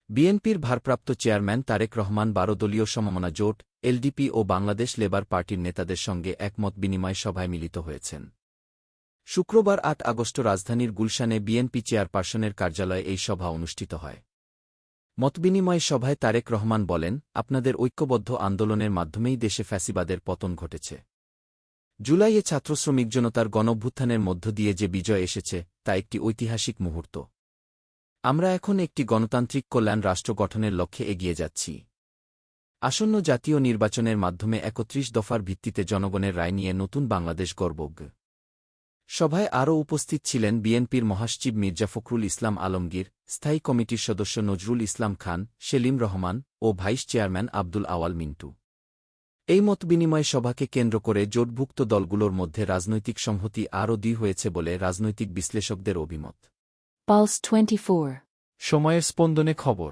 বিএনপির ভারপ্রাপ্ত চেয়ারম্যান তারেক রহমান ১২ দলীয় সমমনা জোট এলডিপি ও বাংলাদেশ লেবার পার্টির নেতাদের সঙ্গে এক মত বিনিময় সভায় মিলিত হয়েছেন। শুক্রবার ৮ আগস্ট রাজধানীর গুলশানে বিএনপি চেয়ারপারসনের কার্যালয়ে এই সভা অনুষ্ঠিত হয়। মতবিনিময় সভায় তারেক রহমান বলেন, আপনাদের ঐক্যবদ্ধ আন্দোলনের মাধ্যমেই দেশে ফ্যাসিবাদের পতন ঘটেছে। জুলাইয়ে ছাত্রশ্রমিক জনতার গণঅভ্যুত্থানের মধ্য দিয়ে যে বিজয় এসেছে তা একটি ঐতিহাসিক মুহূর্ত। আমরা এখন একটি গণতান্ত্রিক কল্যাণ রাষ্ট্র গঠনের লক্ষ্যে এগিয়ে যাচ্ছি। আসন্ন জাতীয় নির্বাচনের মাধ্যমে ৩১ দফার ভিত্তিতে জনগণের রায় নিয়ে নতুন বাংলাদেশ গড়ব। সভায় আরও উপস্থিত ছিলেন বিএনপির মহাসচিব মির্জা ফখরুল ইসলাম আলমগীর, স্থায়ী কমিটির সদস্য নজরুল ইসলাম খান, সেলিম রহমান ও ভাইস চেয়ারম্যান আব্দুল আওয়াল মিন্টু। এই মতবিনিময় সভাকে কেন্দ্র করে জোটভুক্ত দলগুলোর মধ্যে রাজনৈতিক সংহতি আরও দৃঢ় হয়েছে বলে রাজনৈতিক বিশ্লেষকদের অভিমত। Pulse 24 সময়ের স্পন্দনে খবর।